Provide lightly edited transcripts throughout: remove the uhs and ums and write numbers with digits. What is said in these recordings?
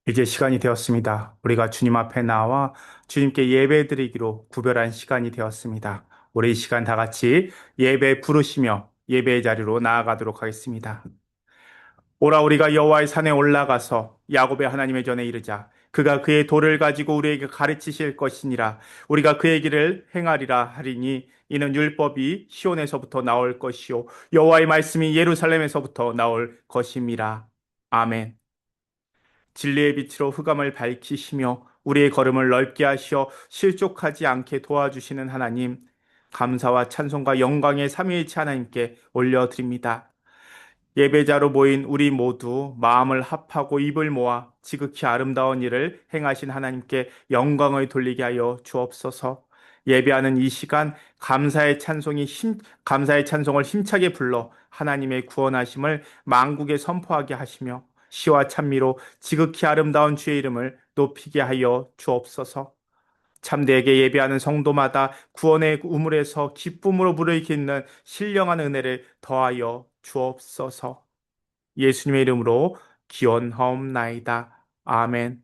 이제 시간이 되었습니다. 우리가 주님 앞에 나와 주님께 예배드리기로 구별한 시간이 되었습니다. 우리 이 시간 다 같이 예배 부르시며 예배의 자리로 나아가도록 하겠습니다. 오라 우리가 여호와의 산에 올라가서 야곱의 하나님의 전에 이르자. 그가 그의 돌을 가지고 우리에게 가르치실 것이니라. 우리가 그의 길을 행하리라 하리니 이는 율법이 시온에서부터 나올 것이요 여호와의 말씀이 예루살렘에서부터 나올 것임이라. 아멘. 진리의 빛으로 흑암을 밝히시며 우리의 걸음을 넓게 하시어 실족하지 않게 도와주시는 하나님, 감사와 찬송과 영광의 삼위일체 하나님께 올려드립니다. 예배자로 모인 우리 모두 마음을 합하고 입을 모아 지극히 아름다운 일을 행하신 하나님께 영광을 돌리게 하여 주옵소서. 예배하는 이 시간 감사의 찬송을 힘차게 불러 하나님의 구원하심을 만국에 선포하게 하시며 시와 찬미로 지극히 아름다운 주의 이름을 높이게 하여 주옵소서. 참되게 예배하는 성도마다 구원의 우물에서 기쁨으로 물을 깃는 신령한 은혜를 더하여 주옵소서. 예수님의 이름으로 기원하옵나이다. 아멘.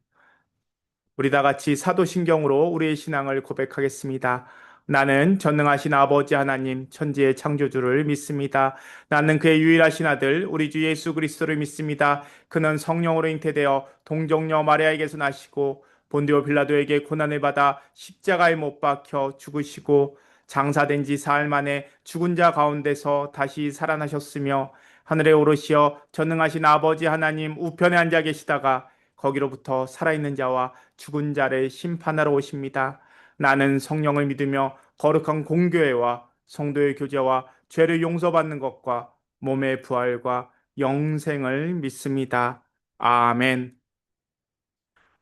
우리 다 같이 사도신경으로 우리의 신앙을 고백하겠습니다. 나는 전능하신 아버지 하나님 천지의 창조주를 믿습니다. 나는 그의 유일하신 아들 우리 주 예수 그리스도를 믿습니다. 그는 성령으로 잉태되어 동정녀 마리아에게서 나시고 본디오 빌라도에게 고난을 받아 십자가에 못 박혀 죽으시고 장사된 지 사흘 만에 죽은 자 가운데서 다시 살아나셨으며 하늘에 오르시어 전능하신 아버지 하나님 우편에 앉아 계시다가 거기로부터 살아있는 자와 죽은 자를 심판하러 오십니다. 나는 성령을 믿으며 거룩한 공교회와 성도의 교제와 죄를 용서받는 것과 몸의 부활과 영생을 믿습니다. 아멘.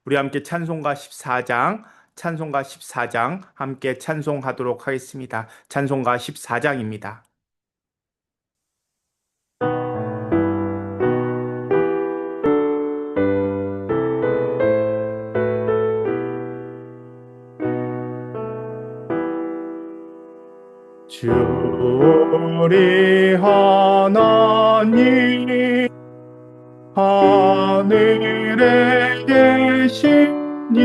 우리 함께 찬송가 14장 함께 찬송하도록 하겠습니다. 찬송가 14장입니다. 주 우리 하나님 하늘에 계시니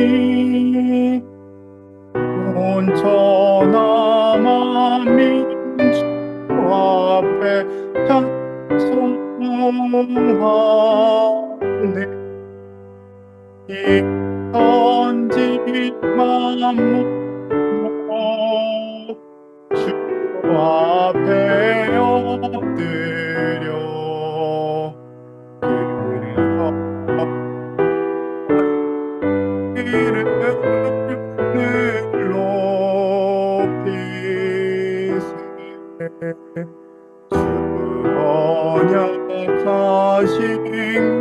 온 천하 만민 주 앞에 찬송하네 이 천지 만물 주 앞에 엎드려 그 이름을 높이세 주 언약하신 것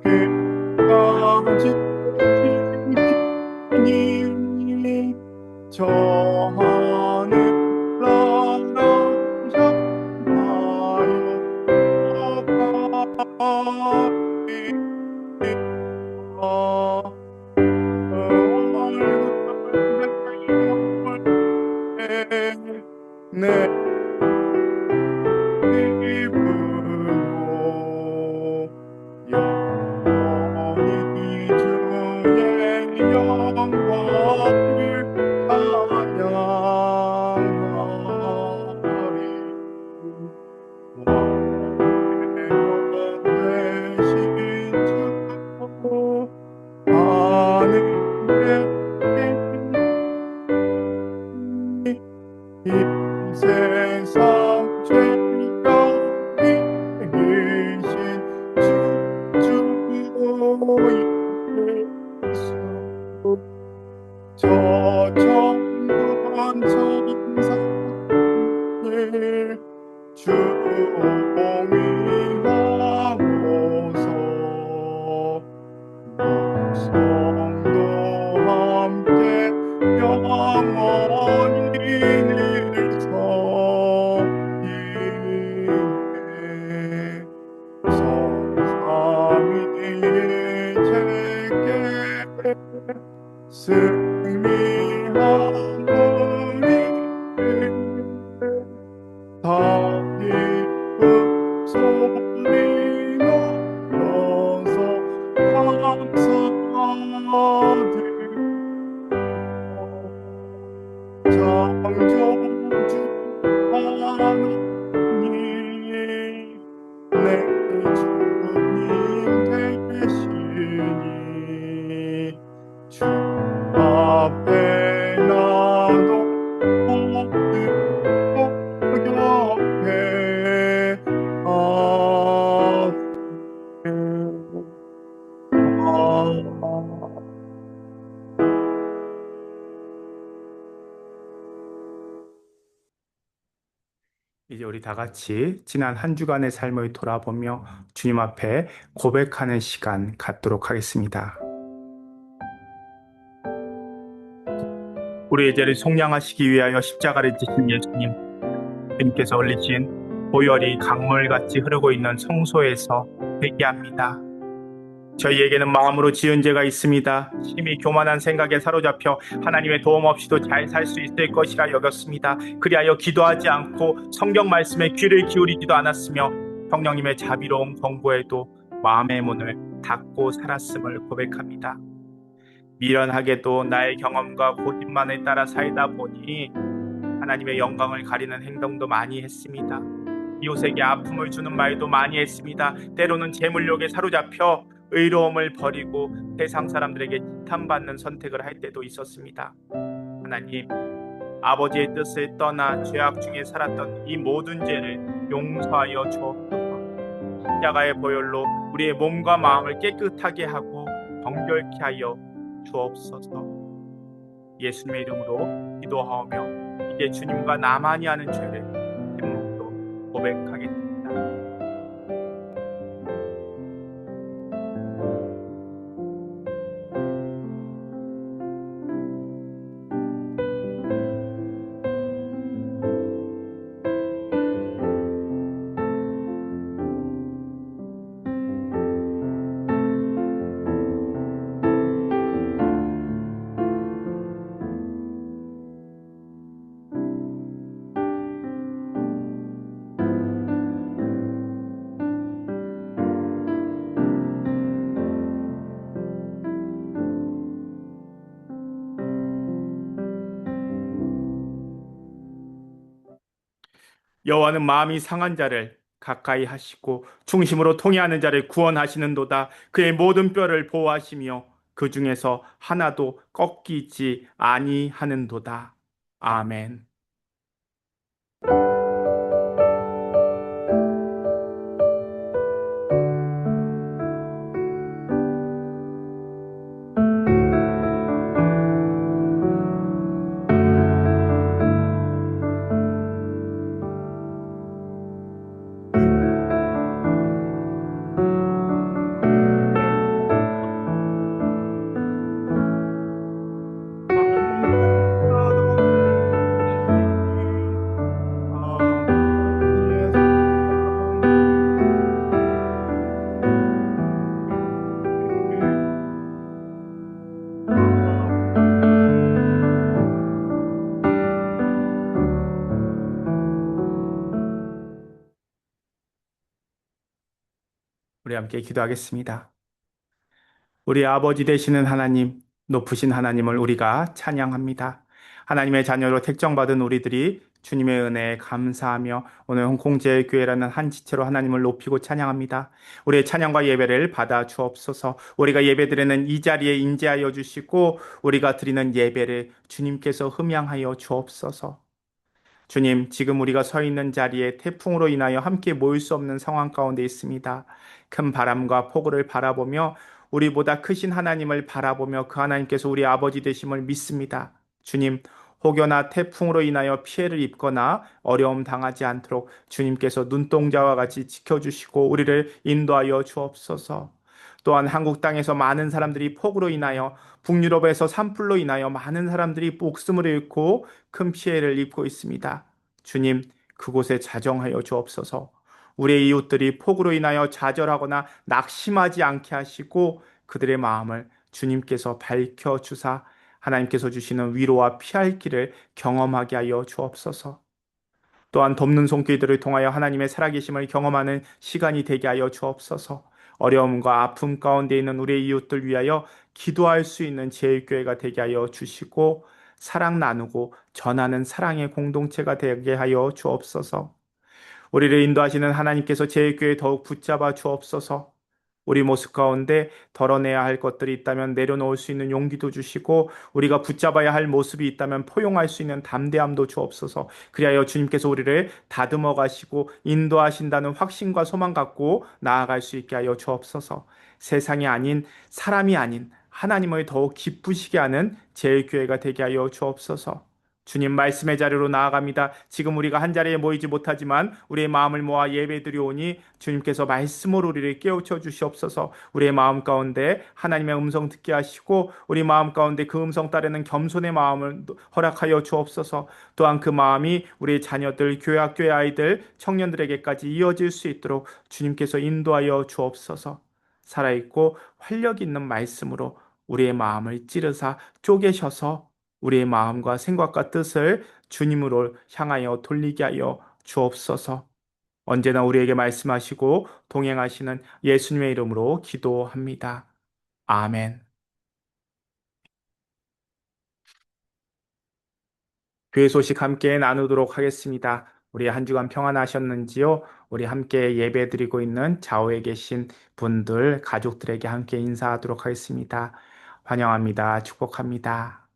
끝까지 지키니 저 하늘 나라 향하여 내 입으로 영원히 주의 영광을 찬양하리 왕의 대신 주 하늘에 이 세상 죄가 이기신 주 예수 저 천군 천사를 주옹이하고서 성도 함께 영원히 늘서이네 성삼위일 제게 승리하노니 다 기쁜 소리 높여서 이제 우리 다 같이 지난 한 주간의 삶을 돌아보며 주님 앞에 고백하는 시간 갖도록 하겠습니다. 우리의 죄를 속량하시기 위하여 십자가를 지신 예수님, 주님께서 흘리신 보혈이 강물같이 흐르고 있는 성소에서 회개합니다. 저희에게는 마음으로 지은 죄가 있습니다. 심히 교만한 생각에 사로잡혀 하나님의 도움 없이도 잘 살 수 있을 것이라 여겼습니다. 그리하여 기도하지 않고 성경 말씀에 귀를 기울이지도 않았으며 성령님의 자비로운 권고에도 마음의 문을 닫고 살았음을 고백합니다. 미련하게도 나의 경험과 고집만을 따라 살다 보니 하나님의 영광을 가리는 행동도 많이 했습니다. 이웃에게 아픔을 주는 말도 많이 했습니다. 때로는 재물욕에 사로잡혀 의로움을 버리고 세상 사람들에게 지탄받는 선택을 할 때도 있었습니다. 하나님, 아버지의 뜻을 떠나 죄악 중에 살았던 이 모든 죄를 용서하여 주옵소서. 십자가의 보혈로 우리의 몸과 마음을 깨끗하게 하고 정결케 하여 주옵소서. 예수님의 이름으로 기도하오며 이제 주님과 나만이 아는 죄를 뒷목으로 고백하겠습니다. 여호와는 마음이 상한 자를 가까이 하시고 중심으로 통회하는 자를 구원하시는도다. 그의 모든 뼈를 보호하시며 그 중에서 하나도 꺾이지 아니하는도다. 아멘. 우리 함께 기도하겠습니다. 우리 아버지 되시는 하나님, 높으신 하나님을 우리가 찬양합니다. 하나님의 자녀로 택정받은 우리들이 주님의 은혜에 감사하며 오늘 홍콩제일교회라는 한 지체로 하나님을 높이고 찬양합니다. 우리의 찬양과 예배를 받아 주옵소서. 우리가 예배드리는 이 자리에 인재하여 주시고 우리가 드리는 예배를 주님께서 흠양하여 주옵소서. 주님, 지금 우리가 서 있는 자리에 태풍으로 인하여 함께 모일 수 없는 상황 가운데 있습니다. 큰 바람과 폭우를 바라보며 우리보다 크신 하나님을 바라보며 그 하나님께서 우리 아버지 되심을 믿습니다. 주님, 혹여나 태풍으로 인하여 피해를 입거나 어려움 당하지 않도록 주님께서 눈동자와 같이 지켜주시고 우리를 인도하여 주옵소서. 또한 한국 땅에서 많은 사람들이 폭우로 인하여 북유럽에서 산불로 인하여 많은 사람들이 목숨을 잃고 큰 피해를 입고 있습니다. 주님, 그곳에 자정하여 주옵소서. 우리의 이웃들이 폭우로 인하여 좌절하거나 낙심하지 않게 하시고 그들의 마음을 주님께서 밝혀주사 하나님께서 주시는 위로와 피할 길을 경험하게 하여 주옵소서. 또한 돕는 손길들을 통하여 하나님의 살아계심을 경험하는 시간이 되게 하여 주옵소서. 어려움과 아픔 가운데 있는 우리의 이웃들 위하여 기도할 수 있는 제일교회가 되게 하여 주시고 사랑 나누고 전하는 사랑의 공동체가 되게 하여 주옵소서. 우리를 인도하시는 하나님께서 제일교회 더욱 붙잡아 주옵소서. 우리 모습 가운데 덜어내야 할 것들이 있다면 내려놓을 수 있는 용기도 주시고 우리가 붙잡아야 할 모습이 있다면 포용할 수 있는 담대함도 주옵소서. 그리하여 주님께서 우리를 다듬어 가시고 인도하신다는 확신과 소망 갖고 나아갈 수 있게 하여 주옵소서. 세상이 아닌 사람이 아닌 하나님을 더욱 기쁘시게 하는 제일교회가 되게 하여 주옵소서. 주님 말씀의 자리로 나아갑니다. 지금 우리가 한 자리에 모이지 못하지만 우리의 마음을 모아 예배드리오니 주님께서 말씀으로 우리를 깨우쳐 주시옵소서. 우리의 마음 가운데 하나님의 음성 듣게 하시고 우리 마음 가운데 그 음성 따르는 겸손의 마음을 허락하여 주옵소서. 또한 그 마음이 우리 자녀들, 교회 학교의 아이들, 청년들에게까지 이어질 수 있도록 주님께서 인도하여 주옵소서. 살아있고 활력 있는 말씀으로 우리의 마음을 찌르사 쪼개셔서 우리의 마음과 생각과 뜻을 주님으로 향하여 돌리게 하여 주옵소서. 언제나 우리에게 말씀하시고 동행하시는 예수님의 이름으로 기도합니다. 아멘. 교회 소식 함께 나누도록 하겠습니다. 우리 한 주간 평안하셨는지요? 우리 함께 예배드리고 있는 좌우에 계신 분들, 가족들에게 함께 인사하도록 하겠습니다. 환영합니다. 축복합니다.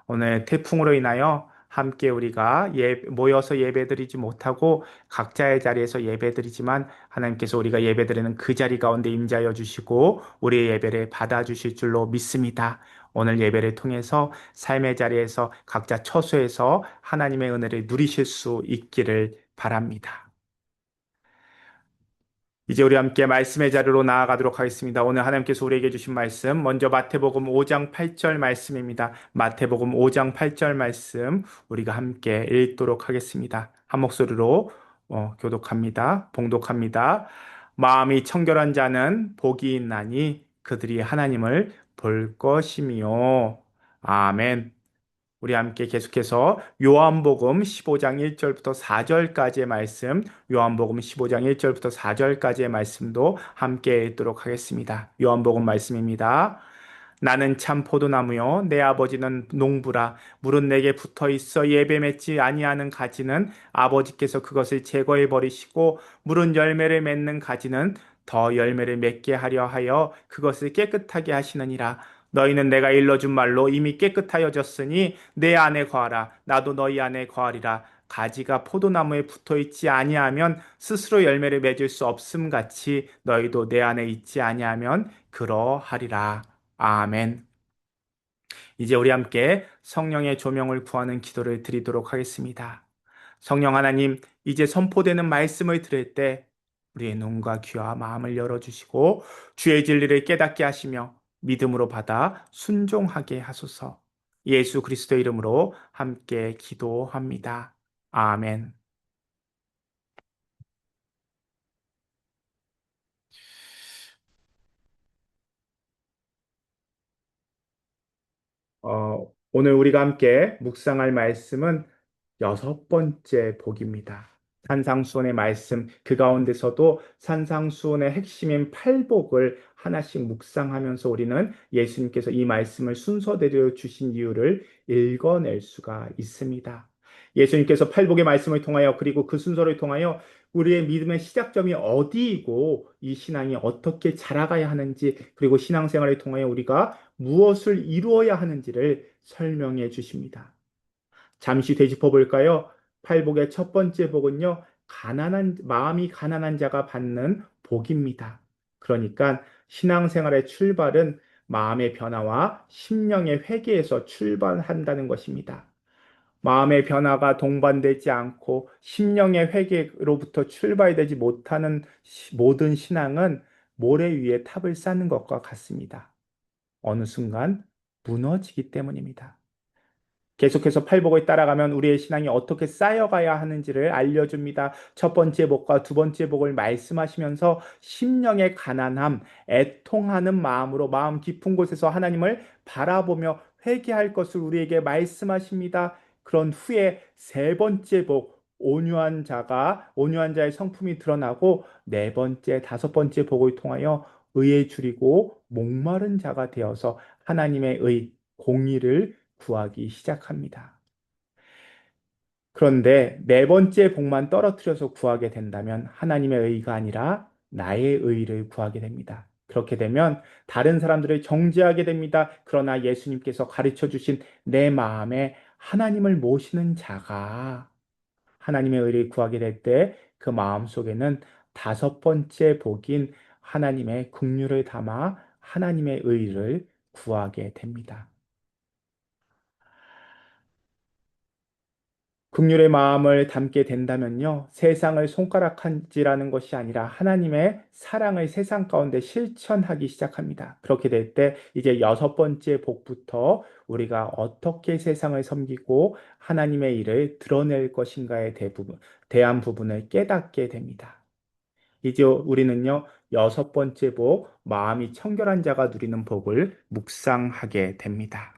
오늘 태풍으로 인하여 함께 우리가 모여서 예배드리지 못하고 각자의 자리에서 예배드리지만 하나님께서 우리가 예배드리는 그 자리 가운데 임재하여 주시고 우리의 예배를 받아주실 줄로 믿습니다. 오늘 예배를 통해서 삶의 자리에서 각자 처소에서 하나님의 은혜를 누리실 수 있기를 바랍니다. 이제 우리 함께 말씀의 자리로 나아가도록 하겠습니다. 오늘 하나님께서 우리에게 주신 말씀, 먼저 마태복음 5장 8절 말씀입니다. 마태복음 5장 8절 말씀 우리가 함께 읽도록 하겠습니다. 한 목소리로 교독합니다. 봉독합니다. 마음이 청결한 자는 복이 있나니 그들이 하나님을 볼 것이며. 아멘. 우리 함께 계속해서 요한복음 15장 1절부터 4절까지의 말씀, 요한복음 15장 1절부터 4절까지의 말씀도 함께 읽도록 하겠습니다. 요한복음 말씀입니다. 나는 참 포도나무요 내 아버지는 농부라. 물은 내게 붙어 있어 예배 맺지 아니하는 가지는 아버지께서 그것을 제거해 버리시고 물은 열매를 맺는 가지는 더 열매를 맺게 하려 하여 그것을 깨끗하게 하시느니라. 너희는 내가 일러준 말로 이미 깨끗하여졌으니 내 안에 거하라. 나도 너희 안에 거하리라. 가지가 포도나무에 붙어 있지 아니하면 스스로 열매를 맺을 수 없음 같이 너희도 내 안에 있지 아니하면 그러하리라. 아멘. 이제 우리 함께 성령의 조명을 구하는 기도를 드리도록 하겠습니다. 성령 하나님, 이제 선포되는 말씀을 들을 때 우리의 눈과 귀와 마음을 열어주시고 주의 진리를 깨닫게 하시며 믿음으로 받아 순종하게 하소서. 예수 그리스도 이름으로 함께 기도합니다. 아멘. 오늘 우리가 함께 묵상할 말씀은 여섯 번째 복입니다. 산상수훈의 말씀, 그 가운데서도 산상수훈의 핵심인 팔복을 하나씩 묵상하면서 우리는 예수님께서 이 말씀을 순서대로 주신 이유를 읽어낼 수가 있습니다. 예수님께서 팔복의 말씀을 통하여 그리고 그 순서를 통하여 우리의 믿음의 시작점이 어디이고 이 신앙이 어떻게 자라가야 하는지 그리고 신앙생활을 통하여 우리가 무엇을 이루어야 하는지를 설명해 주십니다. 잠시 되짚어 볼까요? 팔복의 첫 번째 복은요, 마음이 가난한 자가 받는 복입니다. 그러니까 신앙생활의 출발은 마음의 변화와 심령의 회개에서 출발한다는 것입니다. 마음의 변화가 동반되지 않고 심령의 회개로부터 출발되지 못하는 모든 신앙은 모래 위에 탑을 쌓는 것과 같습니다. 어느 순간 무너지기 때문입니다. 계속해서 팔복을 따라가면 우리의 신앙이 어떻게 쌓여가야 하는지를 알려줍니다. 첫 번째 복과 두 번째 복을 말씀하시면서 심령의 가난함, 애통하는 마음으로 마음 깊은 곳에서 하나님을 바라보며 회개할 것을 우리에게 말씀하십니다. 그런 후에 세 번째 복, 온유한 자의 성품이 드러나고 네 번째, 다섯 번째 복을 통하여 의에 줄이고 목마른 자가 되어서 하나님의 의, 공의를 구하기 시작합니다. 그런데 네 번째 복만 떨어뜨려서 구하게 된다면 하나님의 의가 아니라 나의 의를 구하게 됩니다. 그렇게 되면 다른 사람들을 정죄하게 됩니다. 그러나 예수님께서 가르쳐 주신 내 마음에 하나님을 모시는 자가 하나님의 의를 구하게 될 때 그 마음 속에는 다섯 번째 복인 하나님의 긍휼을 담아 하나님의 의를 구하게 됩니다. 긍휼의 마음을 담게 된다면요, 세상을 손가락질하는 것이 아니라 하나님의 사랑을 세상 가운데 실천하기 시작합니다. 그렇게 될 때 이제 여섯 번째 복부터 우리가 어떻게 세상을 섬기고 하나님의 일을 드러낼 것인가에 대한 부분을 깨닫게 됩니다. 이제 우리는요, 여섯 번째 복, 마음이 청결한 자가 누리는 복을 묵상하게 됩니다.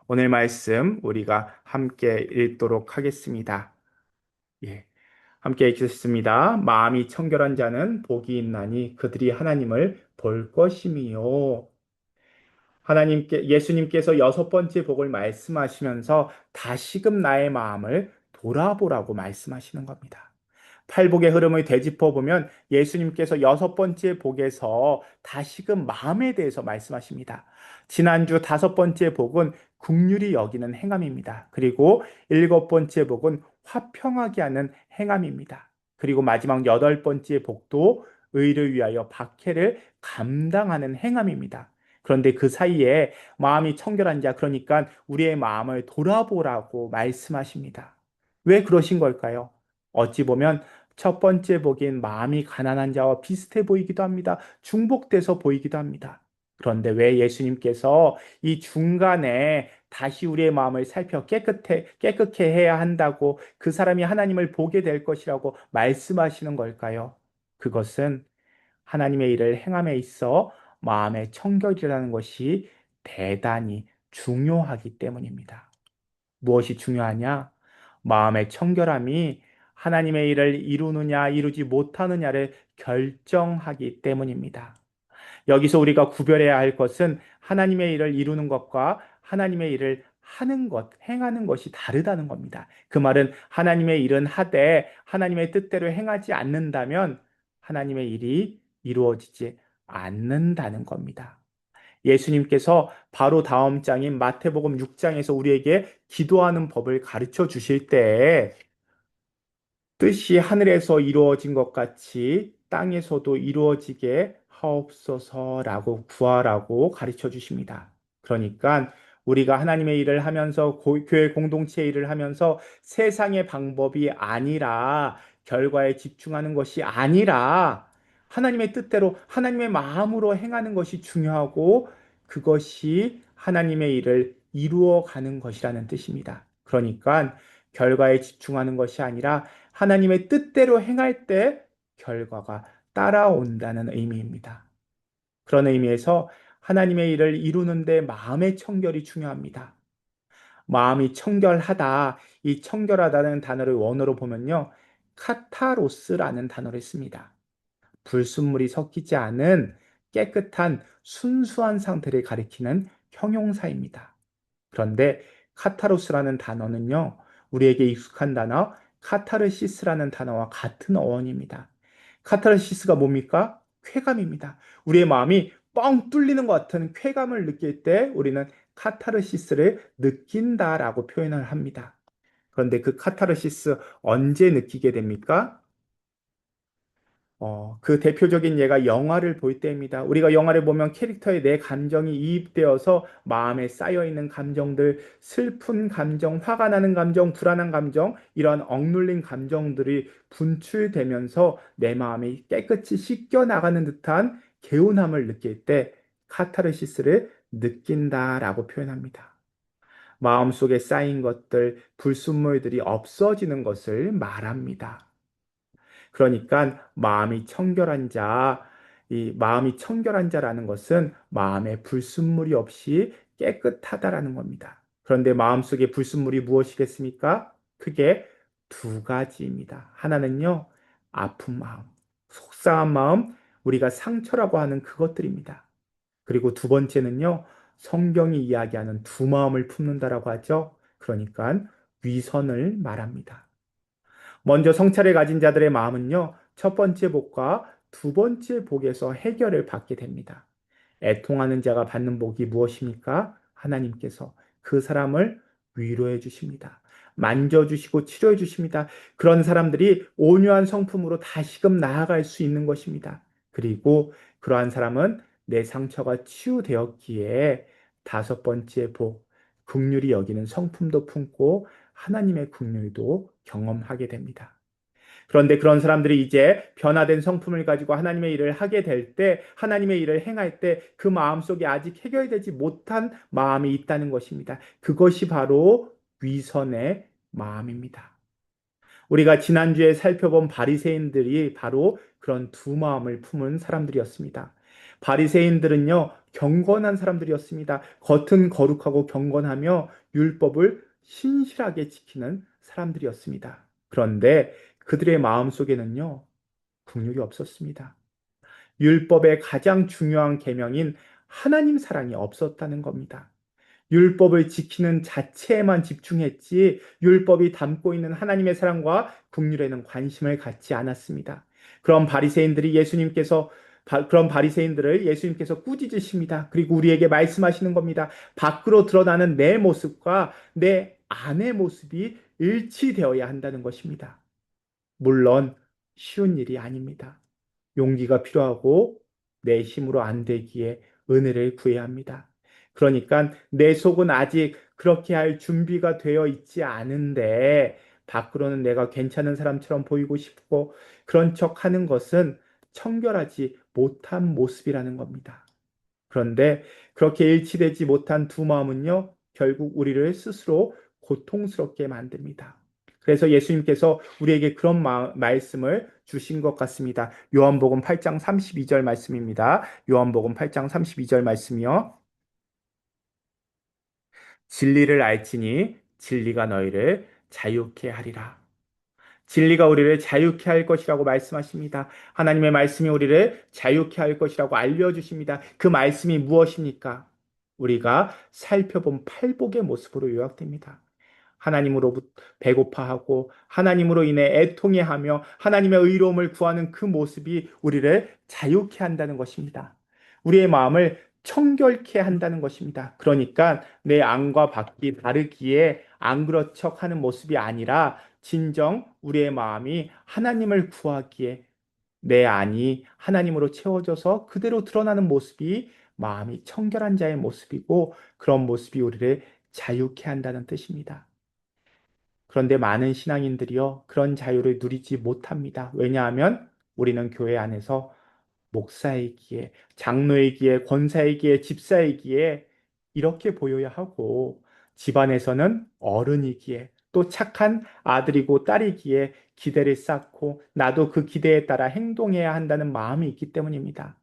오늘 말씀 우리가 함께 읽도록 하겠습니다. 예. 함께 읽겠습니다. 마음이 청결한 자는 복이 있나니 그들이 하나님을 볼 것임이요. 예수님께서 여섯 번째 복을 말씀하시면서 다시금 나의 마음을 돌아보라고 말씀하시는 겁니다. 팔복의 흐름을 되짚어 보면 예수님께서 여섯 번째 복에서 다시금 마음에 대해서 말씀하십니다. 지난주 다섯 번째 복은 긍휼히 여기는 행함입니다. 그리고 일곱 번째 복은 화평하게 하는 행함입니다. 그리고 마지막 여덟 번째 복도 의를 위하여 박해를 감당하는 행함입니다. 그런데 그 사이에 마음이 청결한 자, 그러니까 우리의 마음을 돌아보라고 말씀하십니다. 왜 그러신 걸까요? 어찌 보면 첫 번째 복인 마음이 가난한 자와 비슷해 보이기도 합니다. 중복돼서 보이기도 합니다. 그런데 왜 예수님께서 이 중간에 다시 우리의 마음을 살펴 깨끗해 해야 한다고, 그 사람이 하나님을 보게 될 것이라고 말씀하시는 걸까요? 그것은 하나님의 일을 행함에 있어 마음의 청결이라는 것이 대단히 중요하기 때문입니다. 무엇이 중요하냐? 마음의 청결함이 하나님의 일을 이루느냐, 이루지 못하느냐를 결정하기 때문입니다. 여기서 우리가 구별해야 할 것은 하나님의 일을 이루는 것과 하나님의 일을 하는 것, 행하는 것이 다르다는 겁니다. 그 말은 하나님의 일은 하되 하나님의 뜻대로 행하지 않는다면 하나님의 일이 이루어지지 않는다는 겁니다. 예수님께서 바로 다음 장인 마태복음 6장에서 우리에게 기도하는 법을 가르쳐 주실 때 뜻이 하늘에서 이루어진 것 같이 땅에서도 이루어지게 하옵소서라고 구하라고 가르쳐 주십니다. 그러니까 우리가 하나님의 일을 하면서 교회 공동체 일을 하면서 세상의 방법이 아니라 결과에 집중하는 것이 아니라 하나님의 뜻대로 하나님의 마음으로 행하는 것이 중요하고 그것이 하나님의 일을 이루어 가는 것이라는 뜻입니다. 그러니까 결과에 집중하는 것이 아니라 하나님의 뜻대로 행할 때 결과가 따라온다는 의미입니다. 그런 의미에서 하나님의 일을 이루는데 마음의 청결이 중요합니다. 마음이 청결하다, 이 청결하다는 단어를 원어로 보면요, 카타로스라는 단어를 씁니다. 불순물이 섞이지 않은 깨끗한 순수한 상태를 가리키는 형용사입니다. 그런데 카타로스라는 단어는요, 우리에게 익숙한 단어 카타르시스라는 단어와 같은 어원입니다. 카타르시스가 뭡니까? 쾌감입니다. 우리의 마음이 뻥 뚫리는 것 같은 쾌감을 느낄 때 우리는 카타르시스를 느낀다라고 표현을 합니다. 그런데 그 카타르시스 언제 느끼게 됩니까? 그 대표적인 예가 영화를 볼 때입니다. 우리가 영화를 보면 캐릭터에 내 감정이 이입되어서 마음에 쌓여있는 감정들, 슬픈 감정, 화가 나는 감정, 불안한 감정, 이런 억눌린 감정들이 분출되면서 내 마음이 깨끗이 씻겨 나가는 듯한 개운함을 느낄 때 카타르시스를 느낀다라고 표현합니다. 마음속에 쌓인 것들, 불순물들이 없어지는 것을 말합니다. 그러니까 이 마음이 청결한 자라는 것은 마음에 불순물이 없이 깨끗하다라는 겁니다. 그런데 마음속에 불순물이 무엇이겠습니까? 크게 두 가지입니다. 하나는요, 아픈 마음, 속상한 마음, 우리가 상처라고 하는 그것들입니다. 그리고 두 번째는요, 성경이 이야기하는 두 마음을 품는다라고 하죠. 그러니까 위선을 말합니다. 먼저 성찰을 가진 자들의 마음은요, 첫 번째 복과 두 번째 복에서 해결을 받게 됩니다. 애통하는 자가 받는 복이 무엇입니까? 하나님께서 그 사람을 위로해 주십니다. 만져주시고 치료해 주십니다. 그런 사람들이 온유한 성품으로 다시금 나아갈 수 있는 것입니다. 그리고 그러한 사람은 내 상처가 치유되었기에 다섯 번째 복, 긍휼히 여기는 성품도 품고 하나님의 긍휼도 경험하게 됩니다. 그런데 그런 사람들이 이제 변화된 성품을 가지고 하나님의 일을 하게 될 때, 하나님의 일을 행할 때 그 마음속에 아직 해결되지 못한 마음이 있다는 것입니다. 그것이 바로 위선의 마음입니다. 우리가 지난주에 살펴본 바리새인들이 바로 그런 두 마음을 품은 사람들이었습니다. 바리새인들은요, 경건한 사람들이었습니다. 겉은 거룩하고 경건하며 율법을 신실하게 지키는 사람들이었습니다. 그런데 그들의 마음 속에는요, 긍휼이 없었습니다. 율법의 가장 중요한 계명인 하나님 사랑이 없었다는 겁니다. 율법을 지키는 자체에만 집중했지 율법이 담고 있는 하나님의 사랑과 긍휼에는 관심을 갖지 않았습니다. 그런 바리새인들을 예수님께서 꾸짖으십니다. 그리고 우리에게 말씀하시는 겁니다. 밖으로 드러나는 내 모습과 내 안의 모습이 일치되어야 한다는 것입니다. 물론 쉬운 일이 아닙니다. 용기가 필요하고 내 힘으로 안 되기에 은혜를 구해야 합니다. 그러니까 내 속은 아직 그렇게 할 준비가 되어 있지 않은데 밖으로는 내가 괜찮은 사람처럼 보이고 싶고 그런 척 하는 것은 청결하지 못한 모습이라는 겁니다. 그런데 그렇게 일치되지 못한 두 마음은요, 결국 우리를 스스로 고통스럽게 만듭니다. 그래서 예수님께서 우리에게 그런 말씀을 주신 것 같습니다. 요한복음 8장 32절 말씀입니다. 요한복음 8장 32절 말씀이요. 진리를 알지니 진리가 너희를 자유케 하리라. 진리가 우리를 자유케 할 것이라고 말씀하십니다. 하나님의 말씀이 우리를 자유케 할 것이라고 알려주십니다. 그 말씀이 무엇입니까? 우리가 살펴본 팔복의 모습으로 요약됩니다. 하나님으로부터 배고파하고 하나님으로 인해 애통해하며 하나님의 의로움을 구하는 그 모습이 우리를 자유케 한다는 것입니다. 우리의 마음을 청결케 한다는 것입니다. 그러니까 내 안과 밖이 다르기에 안 그런 척하는 모습이 아니라 진정 우리의 마음이 하나님을 구하기에 내 안이 하나님으로 채워져서 그대로 드러나는 모습이 마음이 청결한 자의 모습이고 그런 모습이 우리를 자유케 한다는 뜻입니다. 그런데 많은 신앙인들이요, 그런 자유를 누리지 못합니다. 왜냐하면 우리는 교회 안에서 목사이기에, 장로이기에, 권사이기에, 집사이기에 이렇게 보여야 하고, 집안에서는 어른이기에, 또 착한 아들이고 딸이기에 기대를 쌓고, 나도 그 기대에 따라 행동해야 한다는 마음이 있기 때문입니다.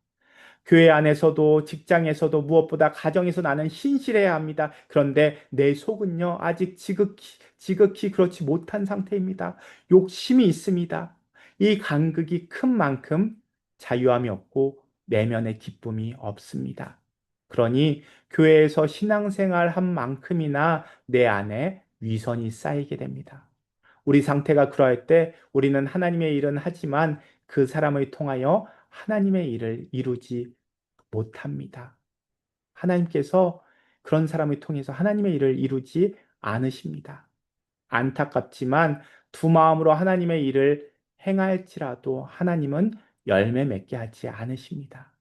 교회 안에서도 직장에서도 무엇보다 가정에서 나는 신실해야 합니다. 그런데 내 속은요, 아직 지극히 그렇지 못한 상태입니다. 욕심이 있습니다. 이 간극이 큰 만큼 자유함이 없고 내면의 기쁨이 없습니다. 그러니 교회에서 신앙생활 한 만큼이나 내 안에 위선이 쌓이게 됩니다. 우리 상태가 그러할 때 우리는 하나님의 일은 하지만 그 사람을 통하여 하나님의 일을 이루지 못합니다. 하나님께서 그런 사람을 통해서 하나님의 일을 이루지 않으십니다. 안타깝지만 두 마음으로 하나님의 일을 행할지라도 하나님은 열매 맺게 하지 않으십니다.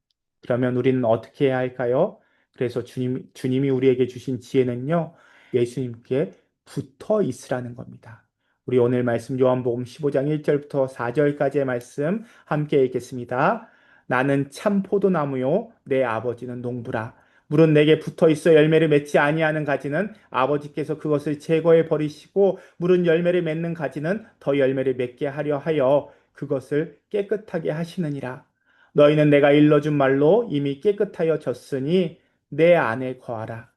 그러면 우리는 어떻게 해야 할까요? 그래서 주님이 우리에게 주신 지혜는요, 예수님께 붙어 있으라는 겁니다. 우리 오늘 말씀 요한복음 15장 1절부터 4절까지의 말씀 함께 읽겠습니다. 나는 참 포도나무요, 내 아버지는 농부라. 물은 내게 붙어 있어 열매를 맺지 아니하는 가지는 아버지께서 그것을 제거해 버리시고 물은 열매를 맺는 가지는 더 열매를 맺게 하려 하여 그것을 깨끗하게 하시느니라. 너희는 내가 일러준 말로 이미 깨끗하여 졌으니 내 안에 거하라.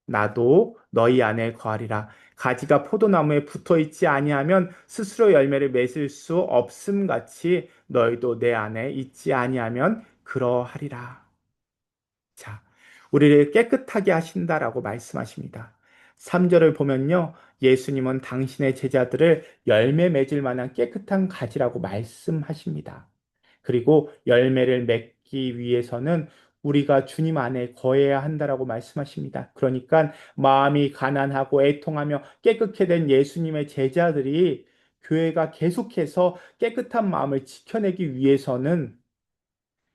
나도 너희 안에 거하리라. 가지가 포도나무에 붙어 있지 아니하면 스스로 열매를 맺을 수 없음 같이 너희도 내 안에 있지 아니하면 그러하리라. 자, 우리를 깨끗하게 하신다라고 말씀하십니다. 3절을 보면요. 예수님은 당신의 제자들을 열매 맺을 만한 깨끗한 가지라고 말씀하십니다. 그리고 열매를 맺기 위해서는 우리가 주님 안에 거해야 한다라고 말씀하십니다. 그러니까 마음이 가난하고 애통하며 깨끗게 된 예수님의 제자들이 교회가 계속해서 깨끗한 마음을 지켜내기 위해서는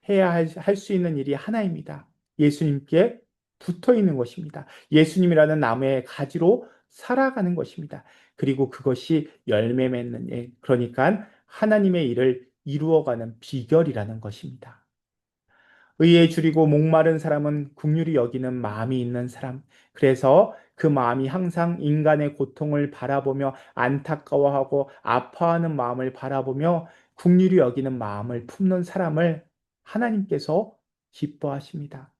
해야 할 수 있는 일이 하나입니다. 예수님께 붙어 있는 것입니다. 예수님이라는 나무의 가지로 살아가는 것입니다. 그리고 그것이 열매 맺는 일, 그러니까 하나님의 일을 이루어가는 비결이라는 것입니다. 의에 줄이고 목마른 사람은 긍휼히 여기는 마음이 있는 사람. 그래서 그 마음이 항상 인간의 고통을 바라보며 안타까워하고 아파하는 마음을 바라보며 긍휼히 여기는 마음을 품는 사람을 하나님께서 기뻐하십니다.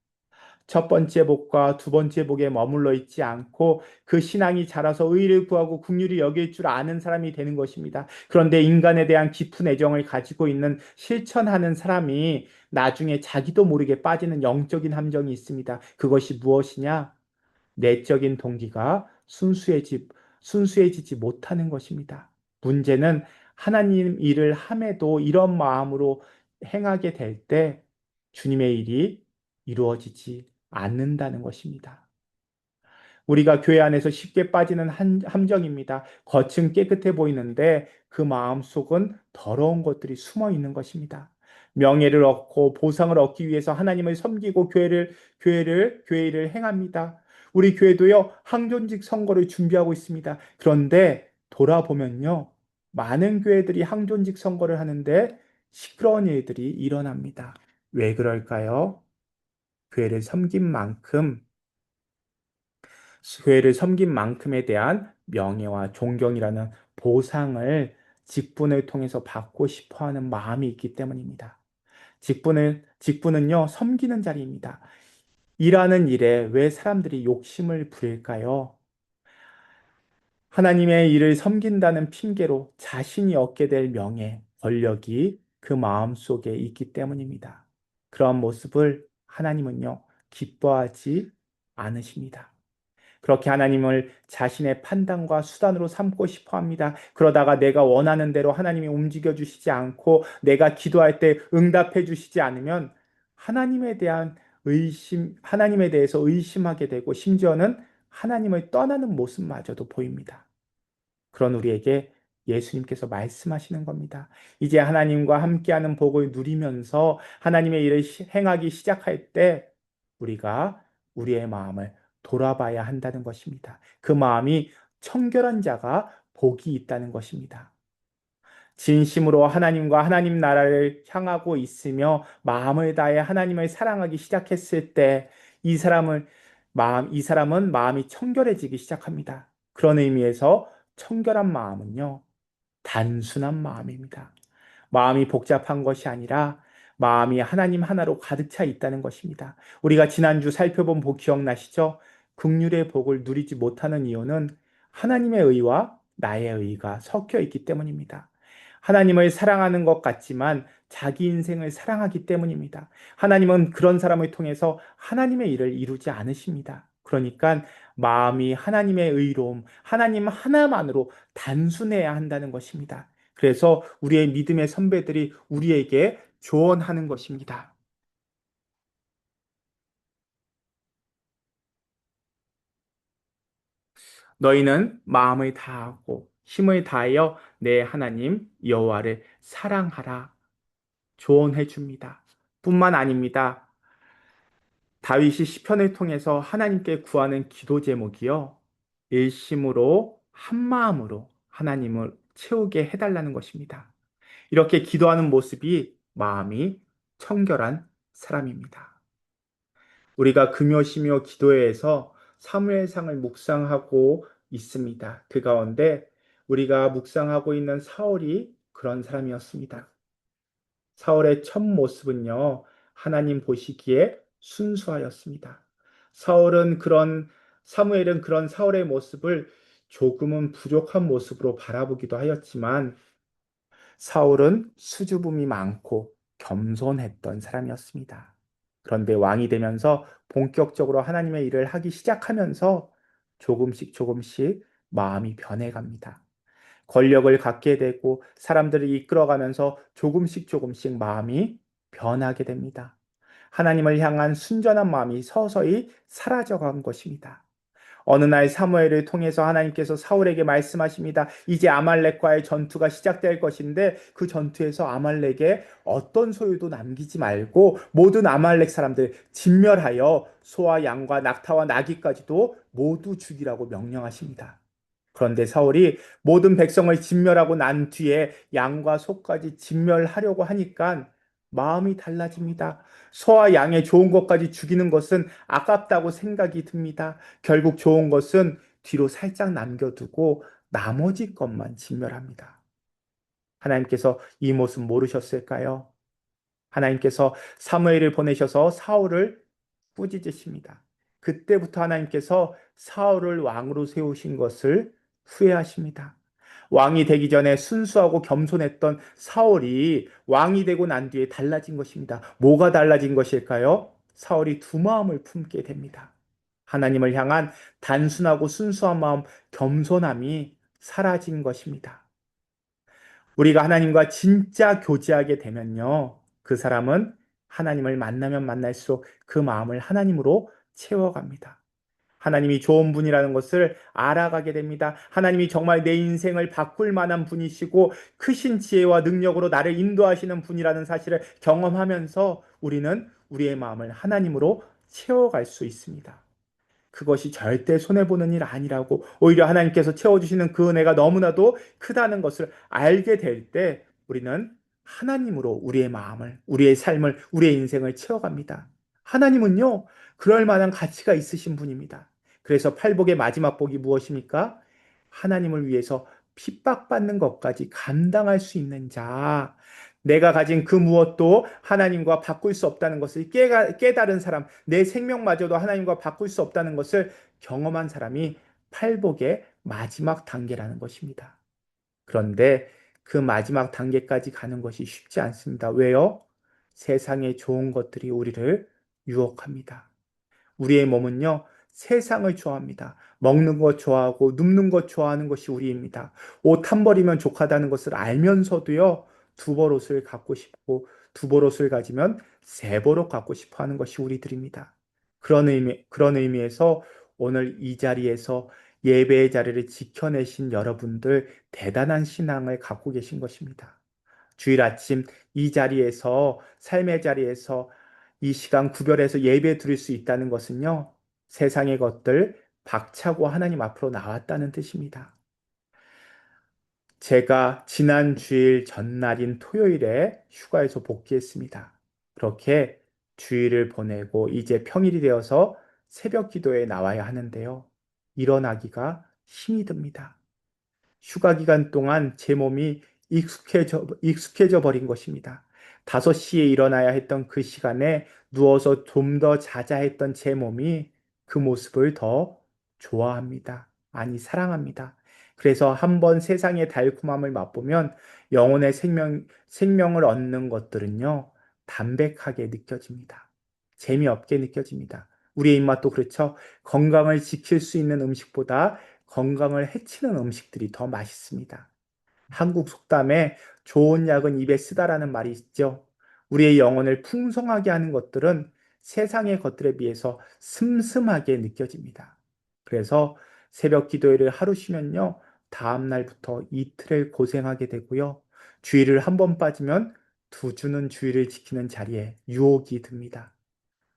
첫 번째 복과 두 번째 복에 머물러 있지 않고 그 신앙이 자라서 의를 구하고 긍휼히 여길 줄 아는 사람이 되는 것입니다. 그런데 인간에 대한 깊은 애정을 가지고 있는 실천하는 사람이 나중에 자기도 모르게 빠지는 영적인 함정이 있습니다. 그것이 무엇이냐? 내적인 동기가 순수해지지 못하는 것입니다. 문제는 하나님 일을 함에도 이런 마음으로 행하게 될 때 주님의 일이 이루어지지 않는다는 것입니다. 우리가 교회 안에서 쉽게 빠지는 함정입니다. 겉은 깨끗해 보이는데 그 마음 속은 더러운 것들이 숨어 있는 것입니다. 명예를 얻고 보상을 얻기 위해서 하나님을 섬기고 교회 일을 행합니다. 우리 교회도요, 항존직 선거를 준비하고 있습니다. 그런데 돌아보면요, 많은 교회들이 항존직 선거를 하는데 시끄러운 일들이 일어납니다. 왜 그럴까요? 교회를 섬긴 만큼 교회를 섬긴 만큼에 대한 명예와 존경이라는 보상을 직분을 통해서 받고 싶어 하는 마음이 있기 때문입니다. 직분은요, 섬기는 자리입니다. 일하는 일에 왜 사람들이 욕심을 부릴까요? 하나님의 일을 섬긴다는 핑계로 자신이 얻게 될 명예, 권력이 그 마음 속에 있기 때문입니다. 그러한 모습을 하나님은요, 기뻐하지 않으십니다. 그렇게 하나님을 자신의 판단과 수단으로 삼고 싶어 합니다. 그러다가 내가 원하는 대로 하나님이 움직여 주시지 않고 내가 기도할 때 응답해 주시지 않으면 하나님에 대해서 의심하게 되고 심지어는 하나님을 떠나는 모습마저도 보입니다. 그런 우리에게 예수님께서 말씀하시는 겁니다. 이제 하나님과 함께하는 복을 누리면서 하나님의 일을 행하기 시작할 때 우리가 우리의 마음을 돌아봐야 한다는 것입니다. 그 마음이 청결한 자가 복이 있다는 것입니다. 진심으로 하나님과 하나님 나라를 향하고 있으며 마음을 다해 하나님을 사랑하기 시작했을 때 이 사람은 마음이 청결해지기 시작합니다. 그런 의미에서 청결한 마음은요, 단순한 마음입니다. 마음이 복잡한 것이 아니라 마음이 하나님 하나로 가득 차 있다는 것입니다. 우리가 지난주 살펴본 복 기억나시죠? 긍휼의 복을 누리지 못하는 이유는 하나님의 의와 나의 의가 섞여 있기 때문입니다. 하나님을 사랑하는 것 같지만 자기 인생을 사랑하기 때문입니다. 하나님은 그런 사람을 통해서 하나님의 일을 이루지 않으십니다. 그러니까 마음이 하나님의 의로움, 하나님 하나만으로 단순해야 한다는 것입니다. 그래서 우리의 믿음의 선배들이 우리에게 조언하는 것입니다. 너희는 마음을 다하고 힘을 다하여 내 하나님 여호와를 사랑하라. 조언해 줍니다. 뿐만 아닙니다. 다윗이 시편을 통해서 하나님께 구하는 기도 제목이요. 일심으로 한 마음으로 하나님을 채우게 해달라는 것입니다. 이렇게 기도하는 모습이 마음이 청결한 사람입니다. 우리가 금요시며 기도회에서 사무엘상을 묵상하고 있습니다. 그 가운데 우리가 묵상하고 있는 사울이 그런 사람이었습니다. 사울의 첫 모습은요, 하나님 보시기에 순수하였습니다. 사무엘은 그런 사울의 모습을 조금은 부족한 모습으로 바라보기도 하였지만, 사울은 수줍음이 많고 겸손했던 사람이었습니다. 그런데 왕이 되면서 본격적으로 하나님의 일을 하기 시작하면서 조금씩 마음이 변해갑니다. 권력을 갖게 되고 사람들을 이끌어가면서 조금씩 마음이 변하게 됩니다. 하나님을 향한 순전한 마음이 서서히 사라져간 것입니다. 어느 날 사무엘을 통해서 하나님께서 사울에게 말씀하십니다. 이제 아말렉과의 전투가 시작될 것인데 그 전투에서 아말렉에 어떤 소유도 남기지 말고 모든 아말렉 사람들 진멸하여 소와 양과 낙타와 나귀까지도 모두 죽이라고 명령하십니다. 그런데 사울이 모든 백성을 진멸하고 난 뒤에 양과 소까지 진멸하려고 하니까 마음이 달라집니다. 소와 양의 좋은 것까지 죽이는 것은 아깝다고 생각이 듭니다. 결국 좋은 것은 뒤로 살짝 남겨두고 나머지 것만 진멸합니다. 하나님께서 이 모습 모르셨을까요? 하나님께서 사무엘을 보내셔서 사울을 꾸짖으십니다. 그때부터 하나님께서 사울을 왕으로 세우신 것을 후회하십니다. 왕이 되기 전에 순수하고 겸손했던 사울이 왕이 되고 난 뒤에 달라진 것입니다. 뭐가 달라진 것일까요? 사울이 두 마음을 품게 됩니다. 하나님을 향한 단순하고 순수한 마음, 겸손함이 사라진 것입니다. 우리가 하나님과 진짜 교제하게 되면요. 그 사람은 하나님을 만나면 만날수록 그 마음을 하나님으로 채워갑니다. 하나님이 좋은 분이라는 것을 알아가게 됩니다. 하나님이 정말 내 인생을 바꿀 만한 분이시고 크신 지혜와 능력으로 나를 인도하시는 분이라는 사실을 경험하면서 우리는 우리의 마음을 하나님으로 채워갈 수 있습니다. 그것이 절대 손해보는 일 아니라고 오히려 하나님께서 채워주시는 그 은혜가 너무나도 크다는 것을 알게 될 때 우리는 하나님으로 우리의 마음을, 우리의 삶을, 우리의 인생을 채워갑니다. 하나님은요, 그럴 만한 가치가 있으신 분입니다. 그래서 팔복의 마지막 복이 무엇입니까? 하나님을 위해서 핍박받는 것까지 감당할 수 있는 자. 내가 가진 그 무엇도 하나님과 바꿀 수 없다는 것을 깨달은 사람, 내 생명마저도 하나님과 바꿀 수 없다는 것을 경험한 사람이 팔복의 마지막 단계라는 것입니다. 그런데 그 마지막 단계까지 가는 것이 쉽지 않습니다. 왜요? 세상의 좋은 것들이 우리를 유혹합니다. 우리의 몸은요, 세상을 좋아합니다. 먹는 것 좋아하고 눕는 것 좋아하는 것이 우리입니다. 옷 한 벌이면 족하다는 것을 알면서도요, 두 벌 옷을 갖고 싶고 두 벌 옷을 가지면 세 벌 옷 갖고 싶어 하는 것이 우리들입니다. 그런 의미에서 오늘 이 자리에서 예배의 자리를 지켜내신 여러분들 대단한 신앙을 갖고 계신 것입니다. 주일 아침 이 자리에서, 삶의 자리에서 이 시간 구별해서 예배 드릴 수 있다는 것은요, 세상의 것들 박차고 하나님 앞으로 나왔다는 뜻입니다. 제가 지난 주일 전날인 토요일에 휴가에서 복귀했습니다. 그렇게 주일을 보내고 이제 평일이 되어서 새벽 기도에 나와야 하는데요. 일어나기가 힘이 듭니다. 휴가 기간 동안 제 몸이 익숙해져 버린 것입니다. 5시에 일어나야 했던 그 시간에 누워서 좀 더 자자 했던 제 몸이 그 모습을 더 좋아합니다. 아니, 사랑합니다. 그래서 한번 세상의 달콤함을 맛보면 영혼의 생명을 얻는 것들은요, 담백하게 느껴집니다. 재미없게 느껴집니다. 우리의 입맛도 그렇죠. 건강을 지킬 수 있는 음식보다 건강을 해치는 음식들이 더 맛있습니다. 한국 속담에 좋은 약은 입에 쓰다라는 말이 있죠. 우리의 영혼을 풍성하게 하는 것들은 세상의 것들에 비해서 슴슴하게 느껴집니다. 그래서 새벽 기도회를 하루 쉬면요, 다음 날부터 이틀을 고생하게 되고요. 주일을 한 번 빠지면 2주는 주일을 지키는 자리에 유혹이 듭니다.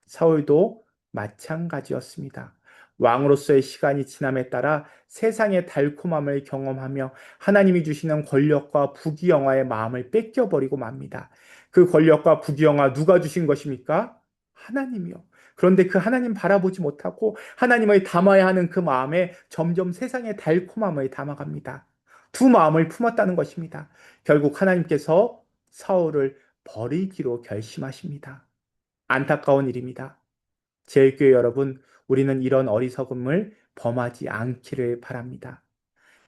사울도 마찬가지였습니다. 왕으로서의 시간이 지남에 따라 세상의 달콤함을 경험하며 하나님이 주시는 권력과 부귀영화의 마음을 뺏겨버리고 맙니다. 그 권력과 부귀영화 누가 주신 것입니까? 하나님이요. 그런데 그 하나님 바라보지 못하고 하나님을 담아야 하는 그 마음에 점점 세상의 달콤함을 담아갑니다. 두 마음을 품었다는 것입니다. 결국 하나님께서 사울을 버리기로 결심하십니다. 안타까운 일입니다. 제일교회 여러분, 우리는 이런 어리석음을 범하지 않기를 바랍니다.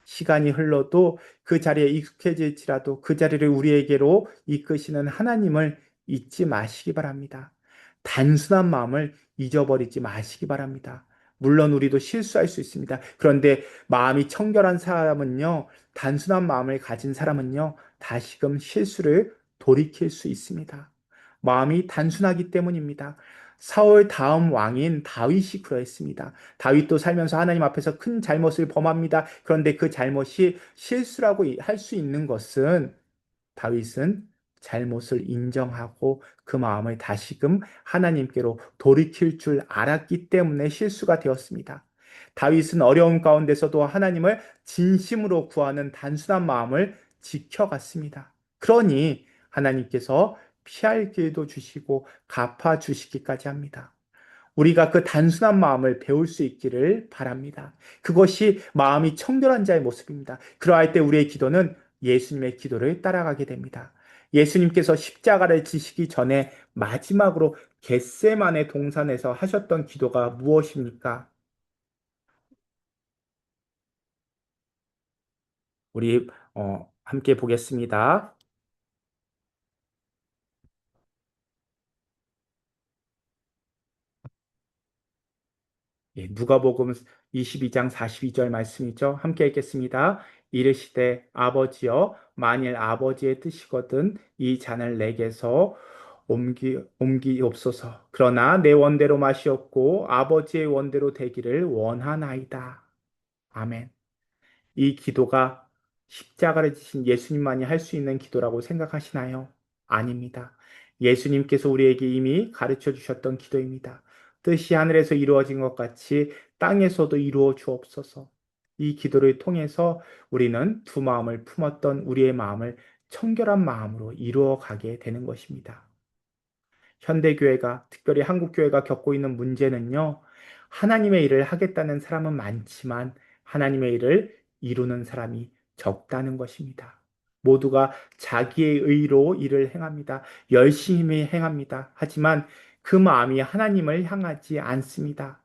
시간이 흘러도 그 자리에 익숙해질지라도 그 자리를 우리에게로 이끄시는 하나님을 잊지 마시기 바랍니다. 단순한 마음을 잊어버리지 마시기 바랍니다. 물론 우리도 실수할 수 있습니다. 그런데 마음이 청결한 사람은요, 단순한 마음을 가진 사람은요, 다시금 실수를 돌이킬 수 있습니다. 마음이 단순하기 때문입니다. 사울 다음 왕인 다윗이 그러했습니다. 다윗도 살면서 하나님 앞에서 큰 잘못을 범합니다. 그런데 그 잘못이 실수라고 할 수 있는 것은 다윗은 잘못을 인정하고 그 마음을 다시금 하나님께로 돌이킬 줄 알았기 때문에 실수가 되었습니다. 다윗은 어려움 가운데서도 하나님을 진심으로 구하는 단순한 마음을 지켜갔습니다. 그러니 하나님께서 피할 길도 주시고 갚아 주시기까지 합니다. 우리가 그 단순한 마음을 배울 수 있기를 바랍니다. 그것이 마음이 청결한 자의 모습입니다. 그러할 때 우리의 기도는 예수님의 기도를 따라가게 됩니다. 예수님께서 십자가를 지시기 전에 마지막으로 겟세마네 동산에서 하셨던 기도가 무엇입니까? 우리 함께 보겠습니다. 예, 누가복음 22장 42절 말씀이죠. 함께 읽겠습니다. 이르시되 아버지여 만일 아버지의 뜻이거든 이 잔을 내게서 옮기옵소서. 그러나 내 원대로 마시옵고 아버지의 원대로 되기를 원하나이다. 아멘. 이 기도가 십자가를 지신 예수님만이 할 수 있는 기도라고 생각하시나요? 아닙니다. 예수님께서 우리에게 이미 가르쳐 주셨던 기도입니다. 뜻이 하늘에서 이루어진 것 같이 땅에서도 이루어 주옵소서. 이 기도를 통해서 우리는 두 마음을 품었던 우리의 마음을 청결한 마음으로 이루어 가게 되는 것입니다. 현대교회가, 특별히 한국교회가 겪고 있는 문제는요, 하나님의 일을 하겠다는 사람은 많지만 하나님의 일을 이루는 사람이 적다는 것입니다. 모두가 자기의 의로 일을 행합니다. 열심히 행합니다. 하지만 그 마음이 하나님을 향하지 않습니다.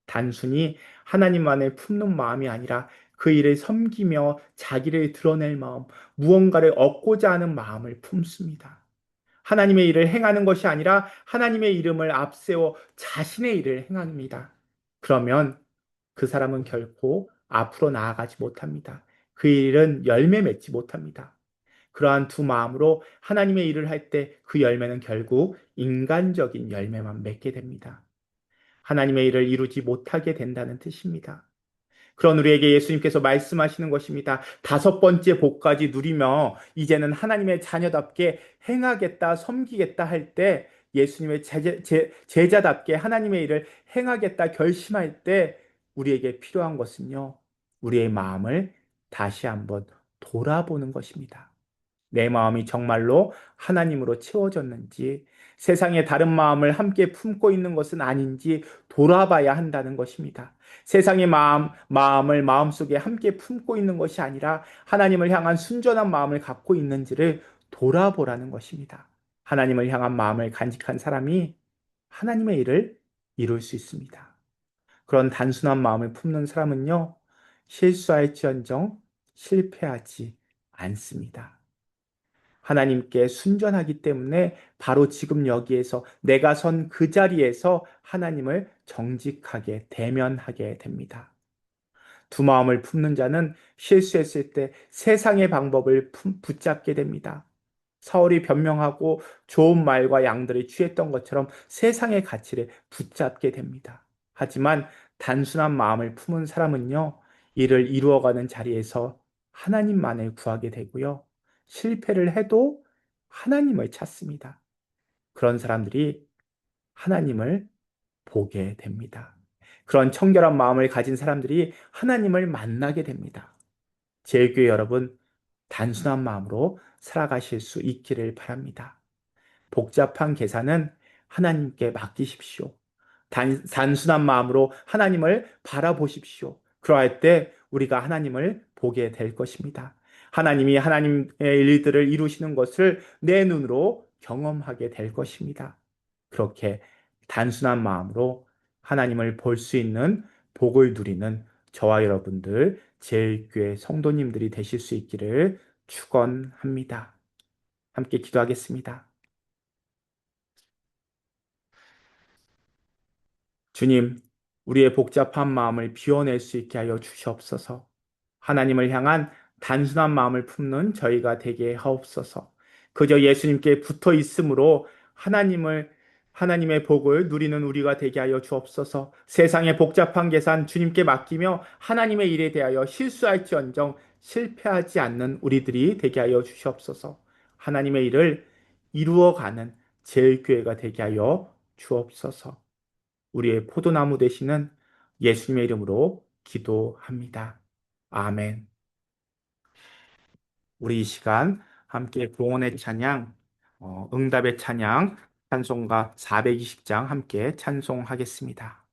단순히 하나님만을 품는 마음이 아니라 그 일을 섬기며 자기를 드러낼 마음, 무언가를 얻고자 하는 마음을 품습니다. 하나님의 일을 행하는 것이 아니라 하나님의 이름을 앞세워 자신의 일을 행합니다. 그러면 그 사람은 결코 앞으로 나아가지 못합니다. 그 일은 열매 맺지 못합니다. 그러한 두 마음으로 하나님의 일을 할 때 그 열매는 결국 인간적인 열매만 맺게 됩니다. 하나님의 일을 이루지 못하게 된다는 뜻입니다. 그런 우리에게 예수님께서 말씀하시는 것입니다. 다섯 번째 복까지 누리며 이제는 하나님의 자녀답게 행하겠다, 섬기겠다 할 때 예수님의 제자답게 하나님의 일을 행하겠다 결심할 때 우리에게 필요한 것은요. 우리의 마음을 다시 한번 돌아보는 것입니다. 내 마음이 정말로 하나님으로 채워졌는지, 세상의 다른 마음을 함께 품고 있는 것은 아닌지 돌아봐야 한다는 것입니다. 세상의 마음을 마음속에 함께 품고 있는 것이 아니라 하나님을 향한 순전한 마음을 갖고 있는지를 돌아보라는 것입니다. 하나님을 향한 마음을 간직한 사람이 하나님의 일을 이룰 수 있습니다. 그런 단순한 마음을 품는 사람은요, 실수할지언정 실패하지 않습니다. 하나님께 순전하기 때문에 바로 지금 여기에서 내가 선 그 자리에서 하나님을 정직하게 대면하게 됩니다. 두 마음을 품는 자는 실수했을 때 세상의 방법을 붙잡게 됩니다. 사울이 변명하고 좋은 말과 양들을 취했던 것처럼 세상의 가치를 붙잡게 됩니다. 하지만 단순한 마음을 품은 사람은요, 이를 이루어가는 자리에서 하나님만을 구하게 되고요. 실패를 해도 하나님을 찾습니다. 그런 사람들이 하나님을 보게 됩니다. 그런 청결한 마음을 가진 사람들이 하나님을 만나게 됩니다. 제일교회 여러분, 단순한 마음으로 살아가실 수 있기를 바랍니다. 복잡한 계산은 하나님께 맡기십시오. 단순한 마음으로 하나님을 바라보십시오. 그러할 때 우리가 하나님을 보게 될 것입니다. 하나님이 하나님의 일들을 이루시는 것을 내 눈으로 경험하게 될 것입니다. 그렇게 단순한 마음으로 하나님을 볼 수 있는 복을 누리는 저와 여러분들 제일교회 성도님들이 되실 수 있기를 축원합니다. 함께 기도하겠습니다. 주님, 우리의 복잡한 마음을 비워낼 수 있게 하여 주시옵소서. 하나님을 향한 단순한 마음을 품는 저희가 되게 하옵소서. 그저 예수님께 붙어 있으므로 하나님의 복을 누리는 우리가 되게 하여 주옵소서. 세상의 복잡한 계산 주님께 맡기며 하나님의 일에 대하여 실수할지언정 실패하지 않는 우리들이 되게 하여 주시옵소서. 하나님의 일을 이루어가는 제일교회가 되게 하여 주옵소서. 우리의 포도나무 되시는 예수님의 이름으로 기도합니다. 아멘. 우리 이 시간 함께 구원의 찬양, 응답의 찬양, 찬송가 420장 함께 찬송하겠습니다.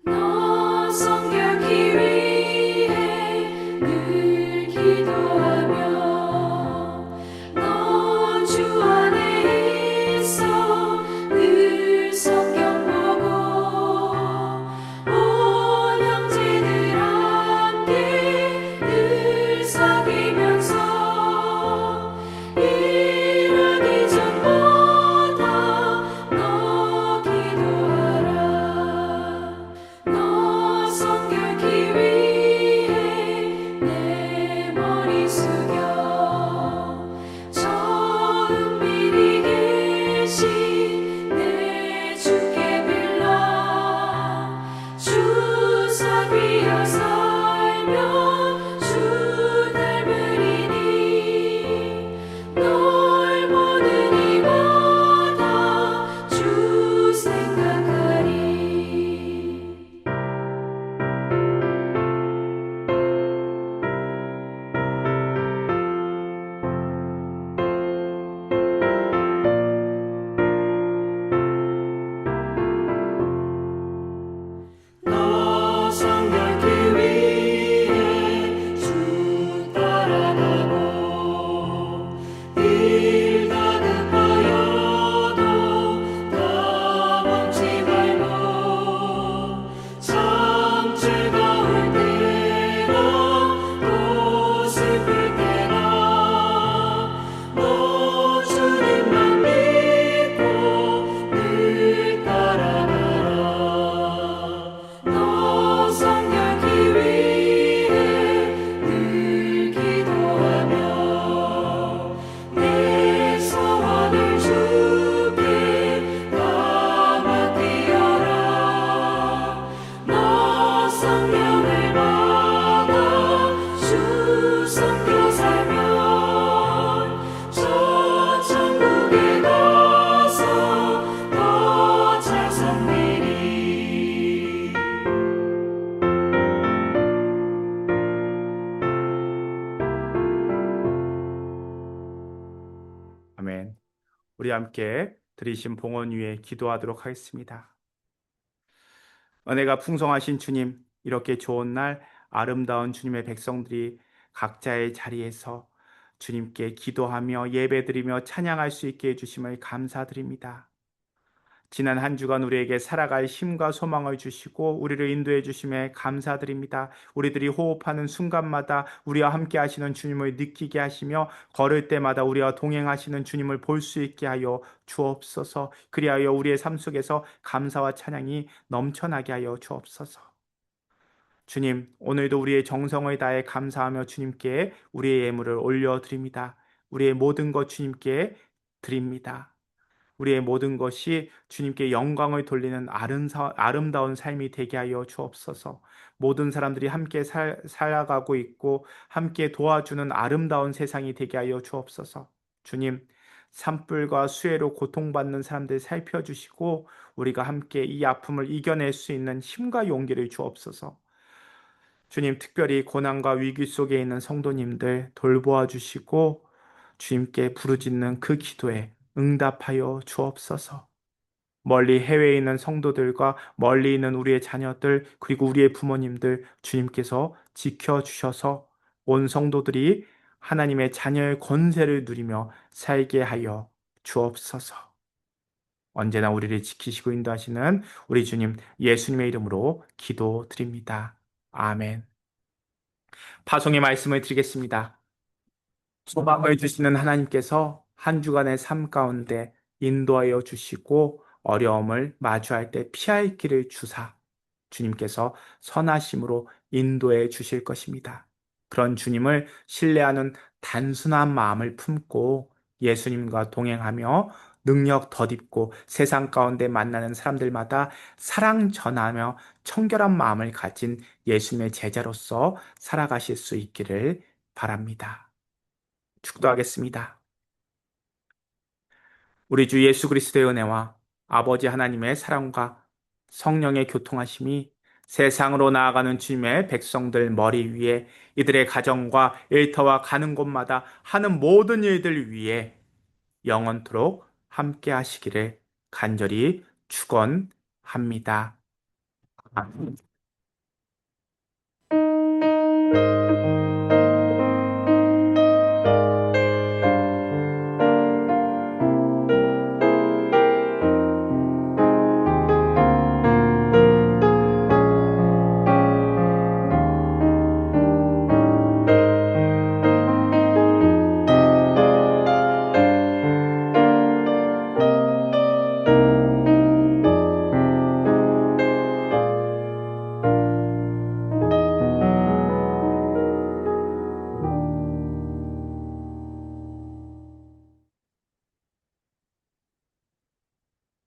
너 성결기 위해 늘 기도하며 너 주 안에 있어 늘 성경 보고 온 형제들 함께 늘 사귀면서 일하기 전보다 너 기도하라. 너 성결기 위해 내 머리 숙여 저 은밀히 계신 내 주께 빌라. 주 사귀어 살면 주 닮으리니 널 보는 이마다 주 생각하리. 너 성결기 위해 주 따라가고 일 다급하여도 다 멈지 말고 참 즐거울 때나 또 슬플 때나 너 주님만 믿고 늘 따라가라. 너 성결기 위해 늘 기도하며 내 소원을 주께 다 맡기어라. 너 성령을 받아 주 섬겨 살면 저 천국에 가서 더 잘 섬기리. 아멘. 우리 함께 들으신 봉헌 위에 기도하도록 하겠습니다. 은혜가 풍성하신 주님, 이렇게 좋은 날 아름다운 주님의 백성들이 각자의 자리에서 주님께 기도하며 예배드리며 찬양할 수 있게 해주심을 감사드립니다. 지난 한 주간 우리에게 살아갈 힘과 소망을 주시고 우리를 인도해 주심에 감사드립니다. 우리들이 호흡하는 순간마다 우리와 함께 하시는 주님을 느끼게 하시며 걸을 때마다 우리와 동행하시는 주님을 볼 수 있게 하여 주옵소서. 그리하여 우리의 삶 속에서 감사와 찬양이 넘쳐나게 하여 주옵소서. 주님, 오늘도 우리의 정성을 다해 감사하며 주님께 우리의 예물을 올려드립니다. 우리의 모든 것 주님께 드립니다. 우리의 모든 것이 주님께 영광을 돌리는 아름다운 삶이 되게 하여 주옵소서. 모든 사람들이 함께 살아가고 있고 함께 도와주는 아름다운 세상이 되게 하여 주옵소서. 주님, 산불과 수해로 고통받는 사람들 살펴주시고 우리가 함께 이 아픔을 이겨낼 수 있는 힘과 용기를 주옵소서. 주님, 특별히 고난과 위기 속에 있는 성도님들 돌보아 주시고 주님께 부르짖는 그 기도에 응답하여 주옵소서. 멀리 해외에 있는 성도들과 멀리 있는 우리의 자녀들 그리고 우리의 부모님들 주님께서 지켜주셔서 온 성도들이 하나님의 자녀의 권세를 누리며 살게 하여 주옵소서. 언제나 우리를 지키시고 인도하시는 우리 주님 예수님의 이름으로 기도드립니다. 아멘. 파송의 말씀을 드리겠습니다. 소망을 주시는 하나님께서 한 주간의 삶 가운데 인도하여 주시고 어려움을 마주할 때 피할 길을 주사 주님께서 선하심으로 인도해 주실 것입니다. 그런 주님을 신뢰하는 단순한 마음을 품고 예수님과 동행하며 능력 덧입고 세상 가운데 만나는 사람들마다 사랑 전하며 청결한 마음을 가진 예수님의 제자로서 살아가실 수 있기를 바랍니다. 축도하겠습니다. 우리 주 예수 그리스도의 은혜와 아버지 하나님의 사랑과 성령의 교통하심이 세상으로 나아가는 주님의 백성들 머리 위에 이들의 가정과 일터와 가는 곳마다 하는 모든 일들 위에 영원토록 함께 하시기를 간절히 축원합니다. 아멘.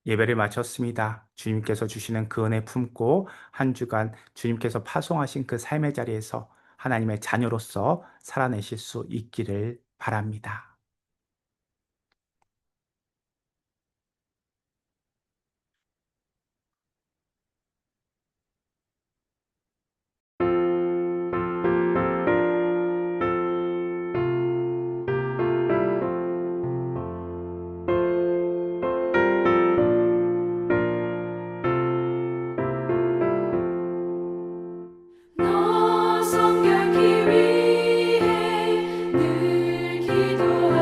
예배를 마쳤습니다. 주님께서 주시는 그 은혜 품고 한 주간 주님께서 파송하신 그 삶의 자리에서 하나님의 자녀로서 살아내실 수 있기를 바랍니다. 너 성결케 위해 늘 기도하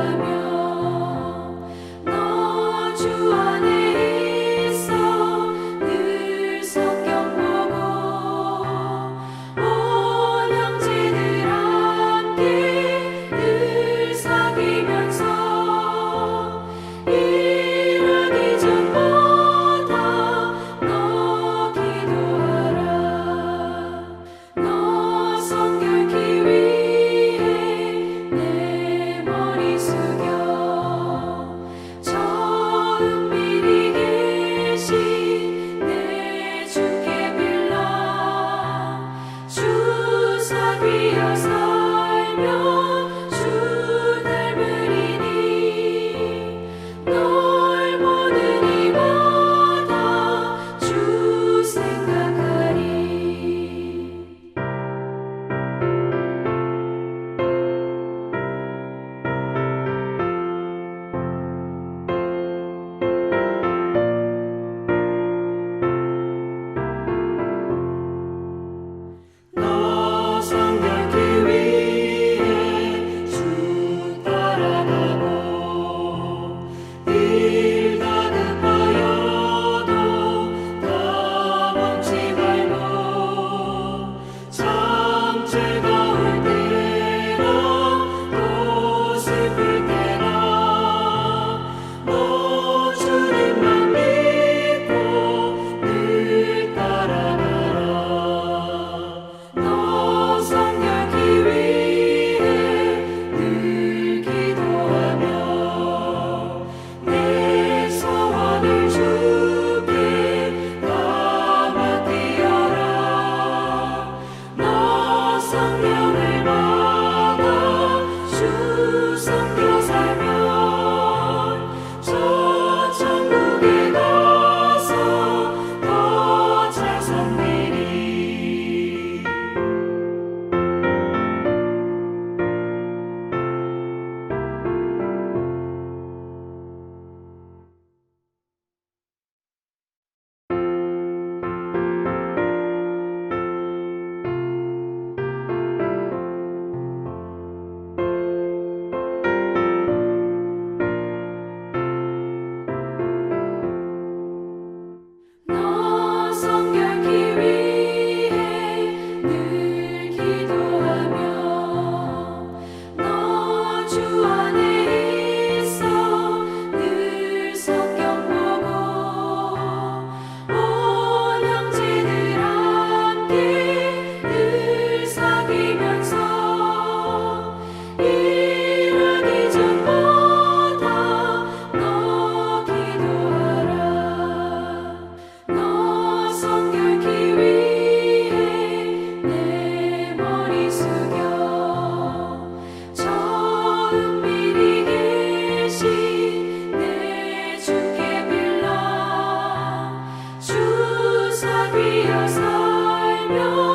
위하여 살며